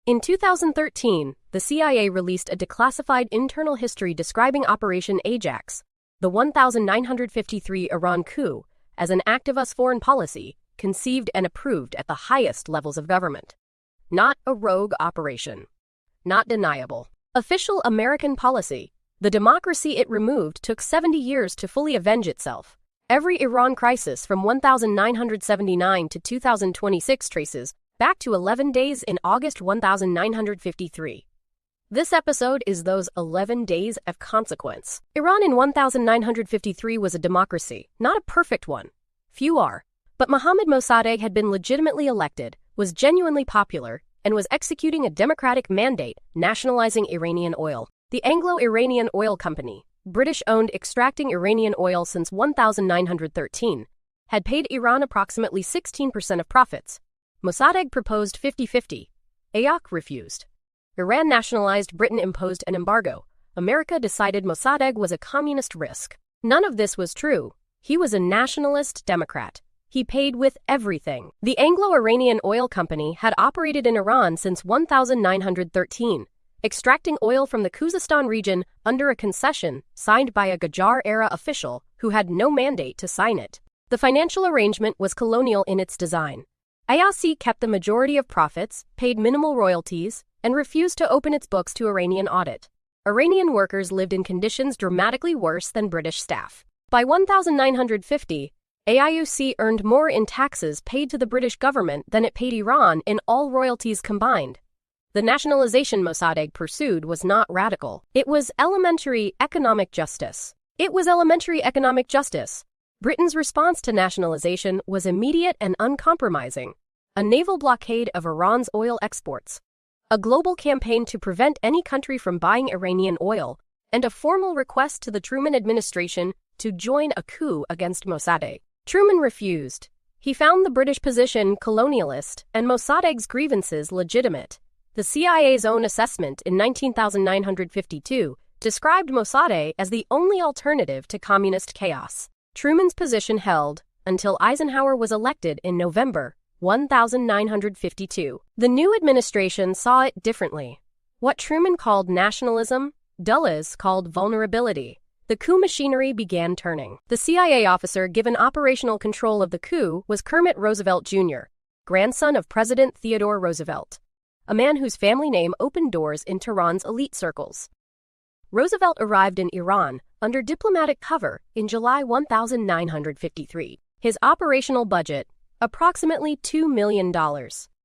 In 2013, the CIA released a declassified internal history describing Operation AJAX, the 1953 Iran coup, as an act of US foreign policy, conceived and approved at the highest levels of government. Not a rogue operation. Not deniable. Official American policy. The democracy it removed took 70 years to fully avenge itself. Every Iran crisis from 1979 to 2026 traces back to 11 days in August 1953. This episode is those 11 days of consequence. Iran in 1953 was a democracy, not a perfect one. Few are. But Mohammad Mosaddegh had been legitimately elected, was genuinely popular, and was executing a democratic mandate, nationalizing Iranian oil. The Anglo-Iranian Oil Company, British-owned extracting Iranian oil since 1913, had paid Iran approximately 16% of profits. Mosaddegh proposed 50-50. AJAX refused. Iran nationalized. Britain imposed an embargo. America decided Mosaddegh was a communist risk. None of this was true. He was a nationalist Democrat. He paid with everything. The Anglo-Iranian Oil Company had operated in Iran since 1913, extracting oil from the Khuzestan region under a concession signed by a Qajar-era official who had no mandate to sign it. The financial arrangement was colonial in its design. AJAX kept the majority of profits, paid minimal royalties, and refused to open its books to Iranian audit. Iranian workers lived in conditions dramatically worse than British staff. By 1950, AJAX earned more in taxes paid to the British government than it paid Iran in all royalties combined. The nationalization Mosaddegh pursued was not radical. It was elementary economic justice. Britain's response to nationalization was immediate and uncompromising. A naval blockade of Iran's oil exports, a global campaign to prevent any country from buying Iranian oil, and a formal request to the Truman administration to join a coup against Mosaddegh. Truman refused. He found the British position colonialist and Mossadegh's grievances legitimate. The CIA's own assessment in 1952 described Mosaddegh as the only alternative to communist chaos. Truman's position held until Eisenhower was elected in November 1952. The new administration saw it differently. What Truman called nationalism, Dulles called vulnerability. The coup machinery began turning. The CIA officer given operational control of the coup was Kermit Roosevelt Jr., grandson of President Theodore Roosevelt, a man whose family name opened doors in Tehran's elite circles. Roosevelt arrived in Iran under diplomatic cover in July 1953. His operational budget, approximately $2 million.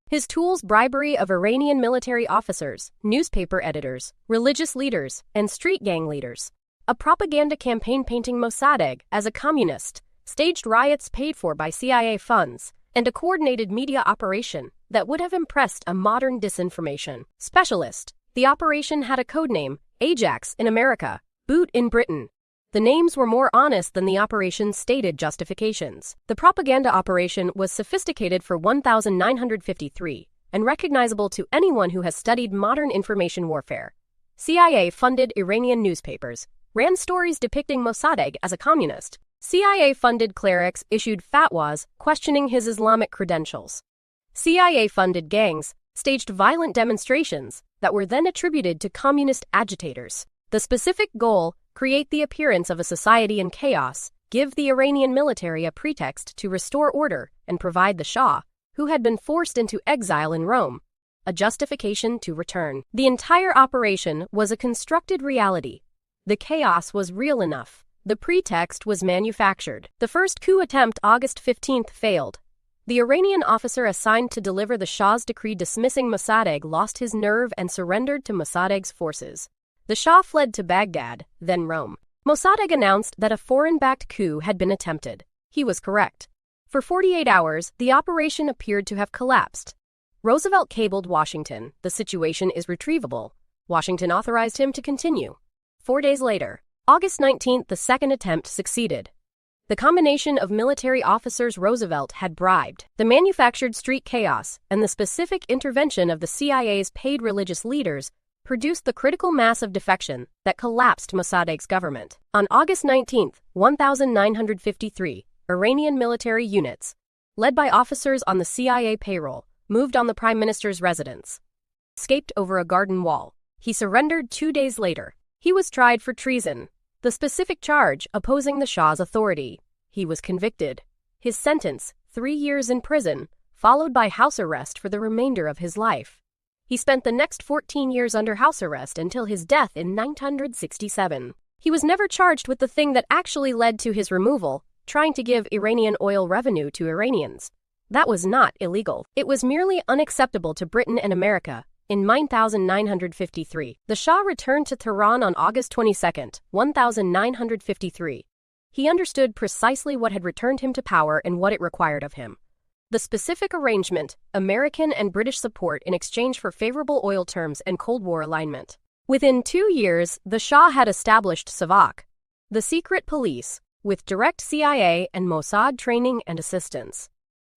His tools, bribery of Iranian military officers, newspaper editors, religious leaders, and street gang leaders. A propaganda campaign painting Mosaddegh as a communist, staged riots paid for by CIA funds, and a coordinated media operation that would have impressed a modern disinformation specialist. The operation had a codename, AJAX in America, Boot in Britain. The names were more honest than the operation's stated justifications. The propaganda operation was sophisticated for 1953 and recognizable to anyone who has studied modern information warfare. CIA funded Iranian newspapers, ran stories depicting Mosaddegh as a communist. CIA-funded clerics issued fatwas questioning his Islamic credentials. CIA-funded gangs staged violent demonstrations that were then attributed to communist agitators. The specific goal: create the appearance of a society in chaos, give the Iranian military a pretext to restore order, and provide the Shah, who had been forced into exile in Rome, a justification to return. The entire operation was a constructed reality. The chaos was real enough. The pretext was manufactured. The first coup attempt, August 15th, failed. The Iranian officer assigned to deliver the Shah's decree dismissing Mosaddegh lost his nerve and surrendered to Mossadegh's forces. The Shah fled to Baghdad, then Rome. Mosaddegh announced that a foreign-backed coup had been attempted. He was correct. For 48 hours, the operation appeared to have collapsed. Roosevelt cabled Washington. The situation is retrievable. Washington authorized him to continue. 4 days later, August 19th, the second attempt succeeded. The combination of military officers Roosevelt had bribed, the manufactured street chaos, and the specific intervention of the CIA's paid religious leaders produced the critical mass of defection that collapsed Mossadegh's government. On August 19, 1953, Iranian military units, led by officers on the CIA payroll, moved on the prime minister's residence. escaped over a garden wall. He surrendered 2 days later. He was tried for treason, the specific charge opposing the Shah's authority. He was convicted. His sentence, 3 years in prison, followed by house arrest for the remainder of his life. He spent the next 14 years under house arrest until his death in 967. He was never charged with the thing that actually led to his removal, trying to give Iranian oil revenue to Iranians. That was not illegal. It was merely unacceptable to Britain and America. In 1953, the Shah returned to Tehran on August 22, 1953. He understood precisely what had returned him to power and what it required of him. The specific arrangement, American and British support in exchange for favorable oil terms and Cold War alignment. Within 2 years, the Shah had established SAVAK, the secret police, with direct CIA and Mossad training and assistance.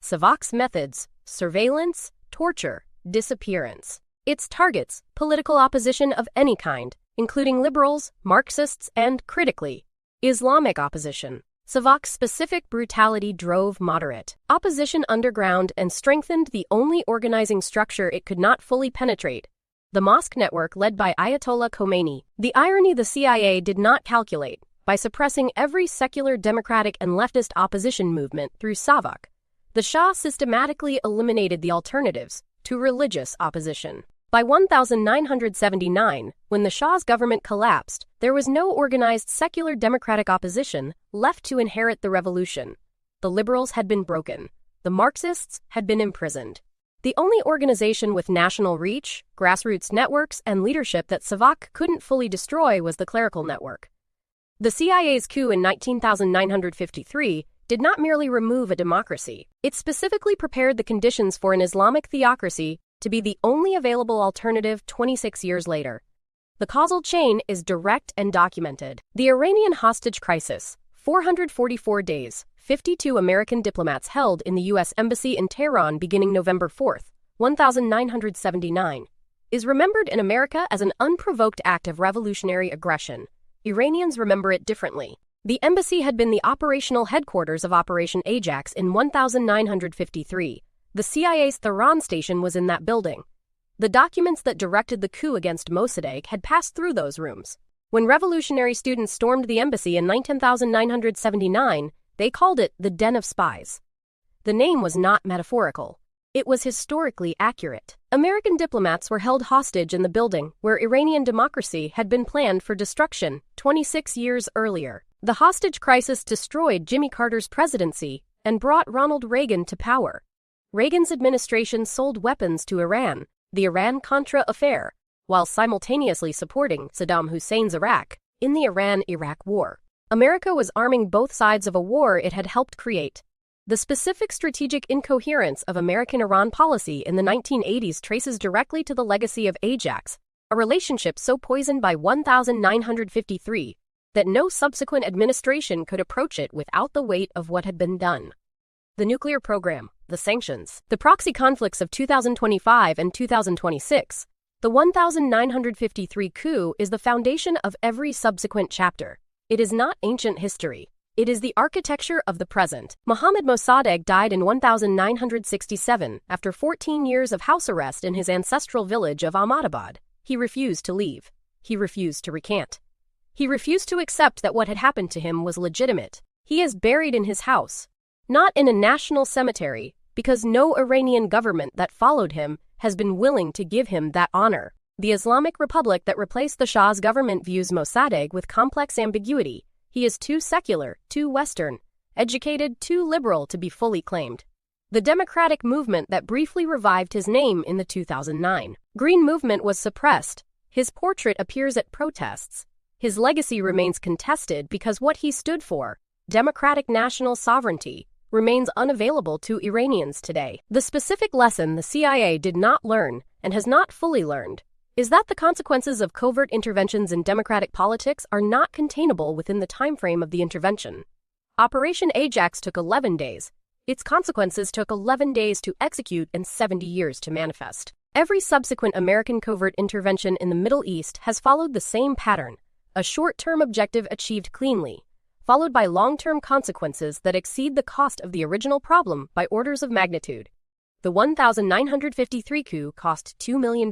SAVAK's methods: surveillance, torture, disappearance. Its targets: political opposition of any kind, including liberals, Marxists, and, critically, Islamic opposition. SAVAK's specific brutality drove moderate opposition underground and strengthened the only organizing structure it could not fully penetrate: the mosque network led by Ayatollah Khomeini. The irony the CIA did not calculate: by suppressing every secular democratic and leftist opposition movement through SAVAK, the Shah systematically eliminated the alternatives to religious opposition. By 1979, when the Shah's government collapsed, there was no organized secular democratic opposition left to inherit the revolution. The liberals had been broken. The Marxists had been imprisoned. The only organization with national reach, grassroots networks, and leadership that SAVAK couldn't fully destroy was the clerical network. The CIA's coup in 1953 did not merely remove a democracy. It specifically prepared the conditions for an Islamic theocracy to be the only available alternative 26 years later. The causal chain is direct and documented. The Iranian hostage crisis, 444 days, 52 American diplomats held in the U.S. Embassy in Tehran beginning November 4, 1979, is remembered in America as an unprovoked act of revolutionary aggression. Iranians remember it differently. The embassy had been the operational headquarters of Operation AJAX in 1953. The CIA's Tehran station was in that building. The documents that directed the coup against Mosaddegh had passed through those rooms. When revolutionary students stormed the embassy in 1979, they called it the Den of Spies. The name was not metaphorical. It was historically accurate. American diplomats were held hostage in the building where Iranian democracy had been planned for destruction 26 years earlier. The hostage crisis destroyed Jimmy Carter's presidency and brought Ronald Reagan to power. Reagan's administration sold weapons to Iran, the Iran-Contra affair, while simultaneously supporting Saddam Hussein's Iraq in the Iran-Iraq War. America was arming both sides of a war it had helped create. The specific strategic incoherence of American Iran policy in the 1980s traces directly to the legacy of AJAX, a relationship so poisoned by 1953 that no subsequent administration could approach it without the weight of what had been done. The nuclear program, the sanctions, the proxy conflicts of 2025 and 2026, the 1953 coup is the foundation of every subsequent chapter. It is not ancient history. It is the architecture of the present. Mohammad Mosaddegh died in 1967 after 14 years of house arrest in his ancestral village of Ahmadabad. He refused to leave. He refused to recant. He refused to accept that what had happened to him was legitimate. He is buried in his house, not in a national cemetery, because no Iranian government that followed him has been willing to give him that honor. The Islamic Republic that replaced the Shah's government views Mosaddegh with complex ambiguity. He is too secular, too Western, educated, too liberal to be fully claimed. The democratic movement that briefly revived his name in the 2009 Green Movement was suppressed. His portrait appears at protests. His legacy remains contested because what he stood for, democratic national sovereignty, remains unavailable to Iranians today. The specific lesson the CIA did not learn, and has not fully learned, is that the consequences of covert interventions in democratic politics are not containable within the timeframe of the intervention. Operation AJAX took 11 days. Its consequences took 11 days to execute and 70 years to manifest. Every subsequent American covert intervention in the Middle East has followed the same pattern: a short-term objective achieved cleanly, followed by long-term consequences that exceed the cost of the original problem by orders of magnitude. The 1953 coup cost $2 million.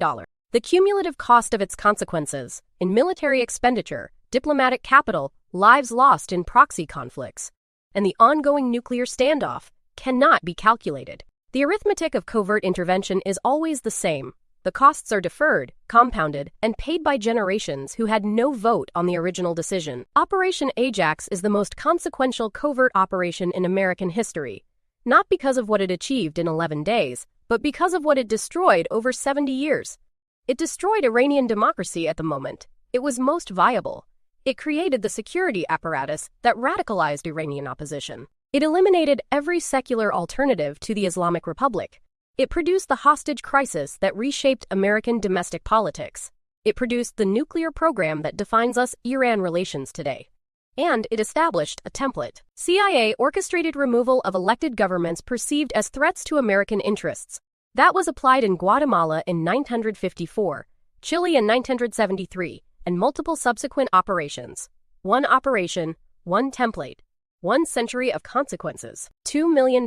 The cumulative cost of its consequences, in military expenditure, diplomatic capital, lives lost in proxy conflicts, and the ongoing nuclear standoff, cannot be calculated. The arithmetic of covert intervention is always the same. The costs are deferred, compounded, and paid by generations who had no vote on the original decision. Operation AJAX is the most consequential covert operation in American history, not because of what it achieved in 11 days, but because of what it destroyed over 70 years. It destroyed Iranian democracy at the moment it was most viable. It created the security apparatus that radicalized Iranian opposition. It eliminated every secular alternative to the Islamic Republic. It produced the hostage crisis that reshaped American domestic politics. It produced the nuclear program that defines US-Iran relations today. And it established a template. CIA orchestrated removal of elected governments perceived as threats to American interests. That was applied in Guatemala in 1954, Chile in 1973, and multiple subsequent operations. One operation, one template, 1 century of consequences. $2 million,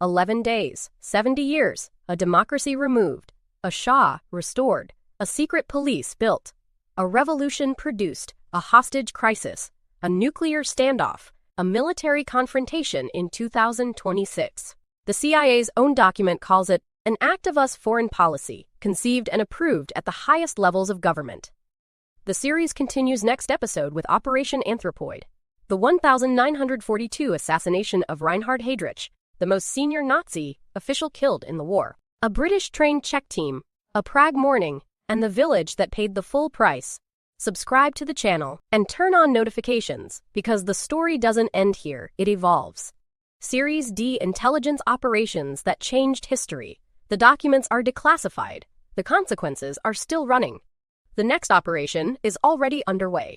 11 days, 70 years, a democracy removed, a Shah restored, a secret police built, a revolution produced, a hostage crisis, a nuclear standoff, a military confrontation in 2026. The CIA's own document calls it an act of US foreign policy, conceived and approved at the highest levels of government. The series continues next episode with Operation Anthropoid, the 1942 assassination of Reinhard Heydrich, the most senior Nazi official killed in the war, a British-trained Czech team, a Prague morning, and the village that paid the full price. Subscribe to the channel and turn on notifications because the story doesn't end here, it evolves. Series D: Intelligence Operations That Changed History. The documents are declassified. The consequences are still running. The next operation is already underway.